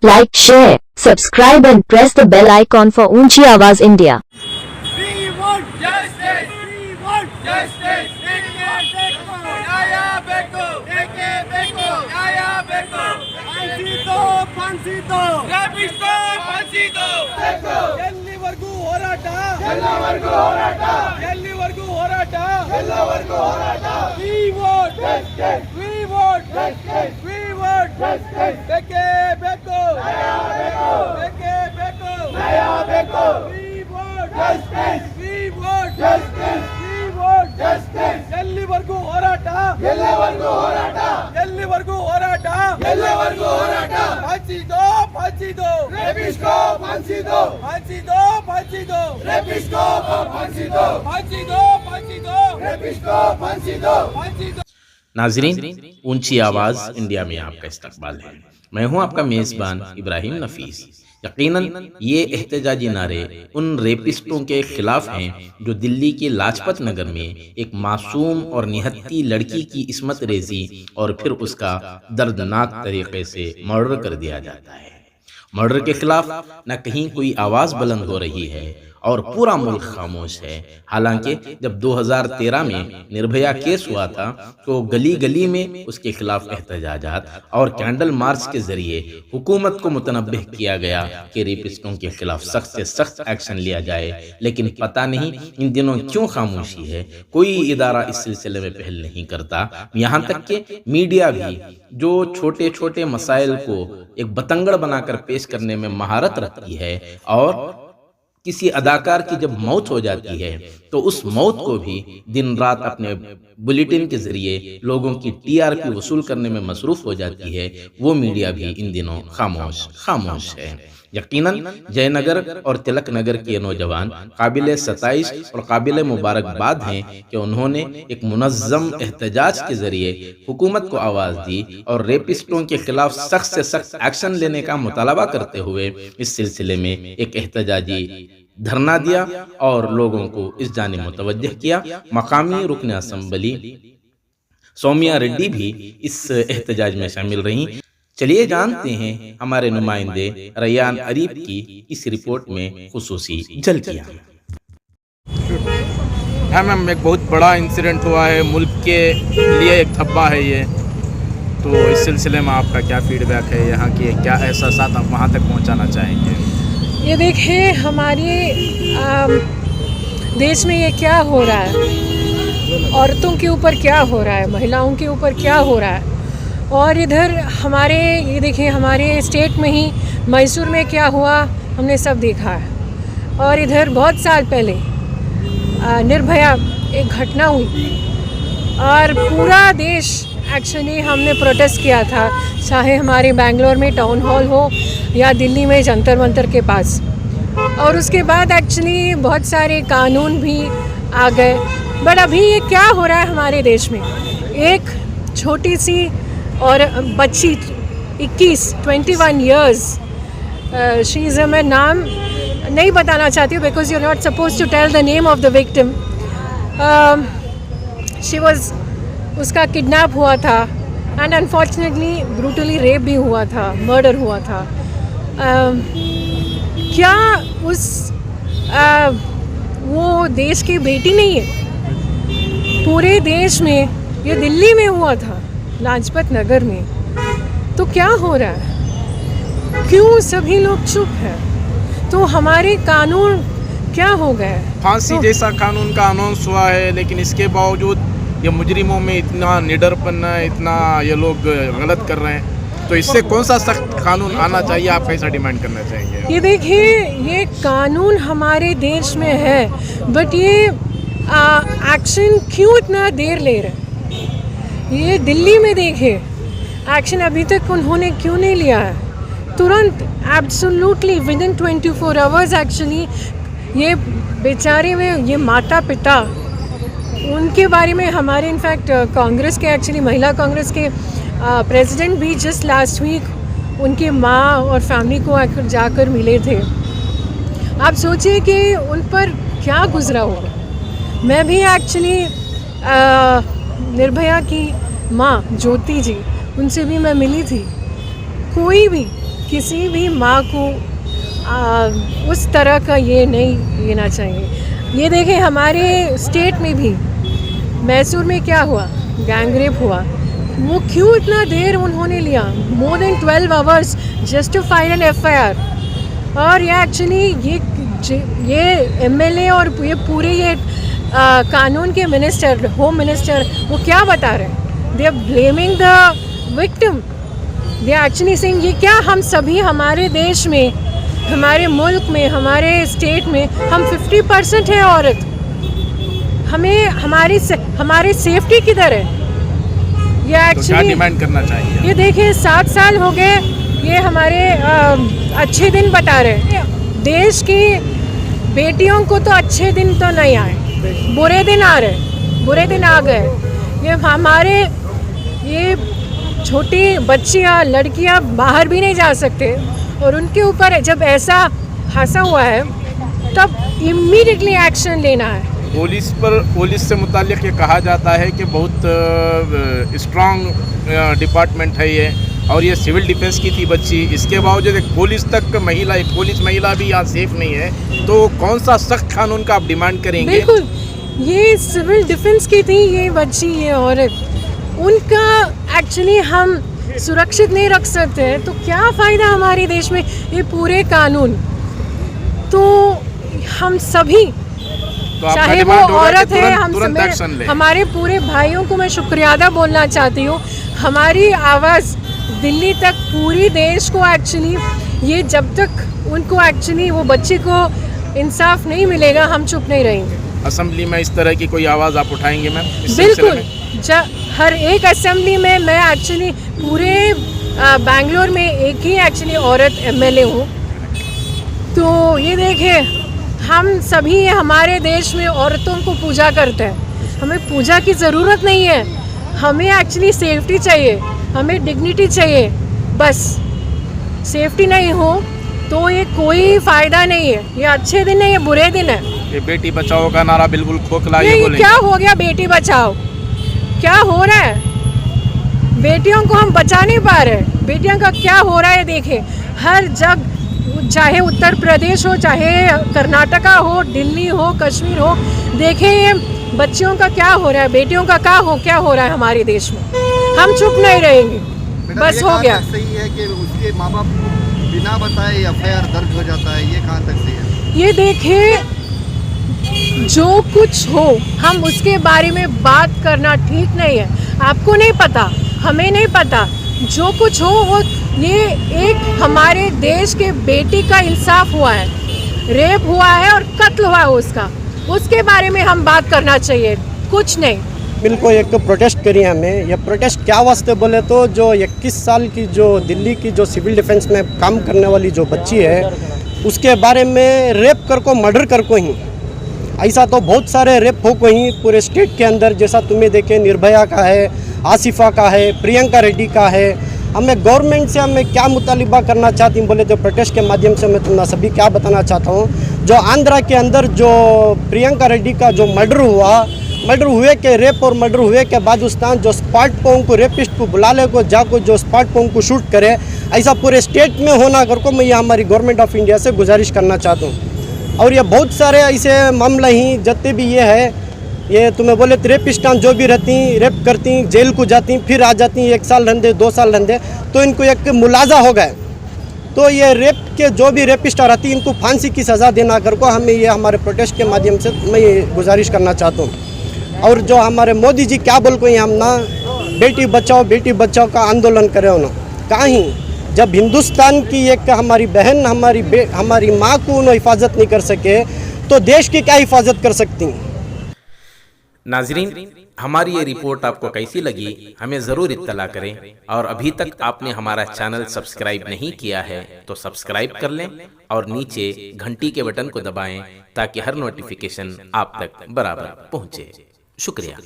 Like, share, subscribe and press the bell icon for Unchi Awaz India. We want justice. We want justice. न्याय ಬೇಕು. न्याय ಬೇಕು. फांसी दो. ರಬಿಸ್ಕೋ फांसी दो. ಎಲ್ಲಿವರೆಗೂ ಹೋರಾಟ. We want justice. We want justice. We want justice. ಬೇಕೇ ಬೇಕು. ಬೇಕೇ ಬೇಕು. We want justice. We want justice. We want justice. ಎಲ್ಲಿವರೆಗೂ ಹೋರಾಟ. फांसी दो. रबिस्ಕೋ फांसी दो. रबिस्ಕೋ फांसी दो. नाजरीन, ऊंची आवाज़ इंडिया में आपका इस्तकबाल है। मैं हूं आपका मेज़बान इब्राहिम नफीस। यकीनन ये एहतजाजी नारे उन रेपिस्टों के खिलाफ हैं जो दिल्ली के लाजपत नगर में एक मासूम और निहत्ती लड़की की इस्मत रेजी और फिर उसका दर्दनाक तरीके से मर्डर कर दिया जाता है। मर्डर के खिलाफ न कहीं कोई आवाज़ बुलंद हो रही है और पूरा मुल्क खामोश है। हालांकि जब 2013 में निर्भया केस हुआ था तो गली गली में उसके खिलाफ एहतजाजात और कैंडल मार्च के जरिए हुकूमत को मुतनब्बिह किया गया कि रेपिस्टों के खिलाफ सख्त से सख्त एक्शन लिया जाए, लेकिन पता नहीं इन दिनों क्यों खामोशी है। कोई इदारा इस सिलसिले में पहल नहीं करता। यहाँ तक कि मीडिया भी जो छोटे छोटे मसाइल को एक बतंगड़ बनाकर पेश करने में महारत रखती है और किसी अदाकार की जब मौत हो जाती है तो उस मौत को भी दिन रात अपने बुलेटिन के जरिए लोगों की टीआरपी वसूल करने में मसरूफ हो जाती है, वो मीडिया भी इन दिनों खामोश है। यकीनन जयनगर और तिलक नगर के नौजवान काबिल सताइश और काबिल मुबारकबाद हैं कि उन्होंने एक मुनज़्ज़म एहतजाज के जरिए हुकूमत को आवाज़ दी और रेपिस्टों के खिलाफ सख्त से सख्त एक्शन लेने का मुतालबा करते हुए इस सिलसिले में एक एहतजाजी धरना दिया और लोगों को इस जानिब मुतवज्जह किया। मकामी रुकन असम्बली सौम्या रेड्डी भी इस एहतजाज में शामिल रहीं। चलिए जानते हैं हमारे नुमाइंदे रैयान अरीब की इस रिपोर्ट में खुसूसी झलकियां। हाँ मैम, एक बहुत बड़ा इंसिडेंट हुआ है, मुल्क के लिए एक धब्बा है ये। तो इस सिलसिले में आपका क्या फीडबैक है, यहाँ के क्या एहसासात आप वहाँ तक पहुँचाना चाहेंगे? ये देखिए, हमारे देश में ये क्या हो रहा है, औरतों के ऊपर क्या हो रहा है, महिलाओं के ऊपर क्या हो रहा है। और इधर हमारे ये देखिए, हमारे स्टेट में ही मैसूर में क्या हुआ हमने सब देखा है। और इधर बहुत साल पहले निर्भया एक घटना हुई और पूरा देश एक्चुअली हमने प्रोटेस्ट किया था, चाहे हमारे बेंगलोर में टाउन हॉल हो या दिल्ली में जंतर मंतर के पास। और उसके बाद एक्चुअली बहुत सारे कानून भी आ गए। बट अभी ये क्या हो रहा है हमारे देश में, एक छोटी सी और बच्ची 21 ईयर्स, शी इज़, मैं नाम नहीं बताना चाहती हूँ because you are not suppose to tell the name of the victim. She was, उसका किडनैप हुआ था एंड अनफॉर्चुनेटली ब्रूटली रेप भी हुआ था, मर्डर हुआ था। क्या उस वो देश की बेटी नहीं है? पूरे देश में, ये दिल्ली में हुआ था, लाजपत नगर में। तो क्या हो रहा है, क्यों सभी लोग चुप हैं? तो हमारे कानून क्या हो गए? फांसी जैसा कानून का अनाउंस हुआ है, लेकिन इसके बावजूद ये मुजरिमों में इतना निडरपन है, इतना ये लोग गलत कर रहे हैं। तो इससे कौन सा सख्त कानून आना चाहिए, आप कैसा डिमांड करना चाहेंगे? ये देखिए, ये कानून हमारे देश में है, बट ये एक्शन क्यों इतना देर ले रहे हैं? ये दिल्ली में देखे, एक्शन अभी तक उन्होंने क्यों नहीं लिया है? तुरंत, एब्सोल्युटली विदिन 24 आवर्स एक्चुअली ये बेचारे में, ये माता पिता, उनके बारे में हमारे इनफैक्ट कांग्रेस के, एक्चुअली महिला कांग्रेस के प्रेसिडेंट भी जस्ट लास्ट वीक उनके माँ और फैमिली को जाकर मिले थे। आप सोचिए कि उन पर क्या गुजरा होगा। मैं भी एक्चुअली निर्भया की माँ ज्योति जी, उनसे भी मैं मिली थी। कोई भी किसी भी माँ को उस तरह का ये नहीं लेना चाहिए। ये देखें हमारे स्टेट में भी मैसूर में क्या हुआ, गैंग रेप हुआ, वो क्यों इतना देर उन्होंने लिया, more than 12 hours just to file an FIR। और ये एक्चुअली ये MLA और ये पूरे ये कानून के मिनिस्टर, होम मिनिस्टर, वो क्या बता रहे हैं? They are blaming the victim. They are actually saying ये क्या हम सभी हमारे देश में, हमारे मुल्क में, हमारे स्टेट में हम 50% है औरत, हमें हमारी सेफ्टी किधर है? ये तो क्या एक्चुअली डिमांड करना चाहिए? ये देखिए 7 साल हो गए, ये हमारे अच्छे दिन बता रहे हैं। देश की बेटियों को तो अच्छे दिन तो नहीं आए, बुरे दिन आ रहे, बुरे दिन आ गए। ये हमारे ये छोटी बच्चियाँ, लड़कियाँ बाहर भी नहीं जा सकते, और उनके ऊपर जब ऐसा हादसा हुआ है तब इमीडिएटली एक्शन लेना है। पुलिस से मुतालिक ये कहा जाता है कि बहुत स्ट्रॉन्ग डिपार्टमेंट है ये, और ये सिविल डिफेंस की थी बच्ची, इसके बावजूद एक पुलिस महिला भी यहाँ सेफ नहीं है। तो कौन सा सख्त कानून का आप डिमांड करेंगे? बिल्कुल, ये सिविल डिफेंस की थी ये बच्ची, ये औरत, उनका एक्चुअली हम सुरक्षित नहीं रख सकते हैं तो क्या फ़ायदा हमारे देश में ये पूरे कानून। तो हम सभी, तो चाहे वो औरत है, हम हमारे पूरे भाइयों को मैं शुक्रिया अदा बोलना चाहती हूँ। हमारी आवाज़ दिल्ली तक, पूरी देश को एक्चुअली, ये जब तक उनको एक्चुअली वो बच्ची को इंसाफ नहीं मिलेगा हम चुप नहीं रहेंगे। असेंबली में इस तरह की कोई आवाज़ आप उठाएंगे मैम? बिल्कुल, हर एक असेंबली में मैं एक्चुअली पूरे बेंगलोर में एक ही एक्चुअली औरत MLA हूँ। तो ये देखिए हम सभी हमारे देश में औरतों को पूजा करते हैं, हमें पूजा की ज़रूरत नहीं है, हमें एक्चुअली सेफ्टी चाहिए, हमें डिग्निटी चाहिए। बस सेफ्टी नहीं हो तो ये कोई फ़ायदा नहीं है, ये अच्छे दिन है, ये बुरे दिन है। ये बेटी बचाओ का नारा बिल्कुल खोखला ये बोलेंगे। क्या हो गया बेटी बचाओ? क्या हो रहा है? बेटियों को हम बचा नहीं पा रहे, बेटियों का क्या हो रहा है देखें। हर जगह, चाहे उत्तर प्रदेश हो, चाहे कर्नाटका हो, दिल्ली हो, कश्मीर हो, देखें ये बच्चियों का क्या हो रहा है, बेटियों का क्या हो रहा है हमारे देश में। हम चुप नहीं रहेंगे, बस हो गया। सही है कि उसके माँ बाप बिना बताए FIR दर्ज हो जाता है, ये कहाँ तक सही है? ये देखें जो कुछ हो हम उसके बारे में बात करना ठीक नहीं है। आपको नहीं पता, हमें नहीं पता, जो कुछ हो वो, ये एक हमारे देश के बेटी का इंसाफ हुआ है, रेप हुआ है और कत्ल हुआ है उसका, उसके बारे में हम बात करना चाहिए, कुछ नहीं। बिल्कुल एक प्रोटेस्ट करी हमें। ये प्रोटेस्ट क्या वास्ते बोले तो जो 21 साल की जो दिल्ली की जो सिविल डिफेंस में काम करने वाली जो बच्ची है उसके बारे में रेप कर को, मर्डर कर को ही, ऐसा तो बहुत सारे रेप हो को ही पूरे स्टेट के अंदर, जैसा तुम्हें देखें निर्भया का है, आसिफा का है, प्रियंका रेड्डी का है। हमें गवर्नमेंट से हमें क्या मुतालिबा करना चाहती हूँ बोले तो प्रोटेस्ट के माध्यम से मैं तुम्हें सभी क्या बताना चाहता हूँ। जो आंध्रा के अंदर जो प्रियंका रेड्डी का जो मर्डर हुए के रेप और मर्डर हुए के बाद उसने जो स्पॉट पर उनको रेपिस्ट को बुला ले को जाको जो स्पॉट पर उनको शूट करे, ऐसा पूरे स्टेट में होना कर को मैं ये हमारी गवर्नमेंट ऑफ इंडिया से गुजारिश करना चाहता हूँ। और ये बहुत सारे ऐसे मामला ही जितने भी ये है, ये तुम्हें बोले तो रेपिस्टान जो भी रहती, रेप करती, जेल को जाती, फिर आ जाती, 1 साल रहते, 2 साल रहते, तो इनको एक मुलाजा हो गए। तो ये रेप के जो भी रेपिस्ट रहती इनको फांसी की सज़ा देना कर को हमें ये हमारे प्रोटेस्ट के माध्यम से मैं ये गुजारिश करना चाहता हूँ। और जो हमारे मोदी जी क्या बोल को हम ना बेटी बचाओ का आंदोलन करे हो ना, कहीं जब हिंदुस्तान की एक हमारी बहन, हमारी माँ को उन्हें हिफाजत नहीं कर सके तो देश की क्या हिफाजत कर सकती। नाजरीन, हमारी ये रिपोर्ट आपको कैसी लगी हमें ज़रूर इत्तला करें, और अभी तक आपने हमारा चैनल सब्सक्राइब नहीं किया है तो सब्सक्राइब कर लें और नीचे घंटी के बटन को दबाएं ताकि हर नोटिफिकेशन आप तक बराबर पहुंचे। शुक्रिया।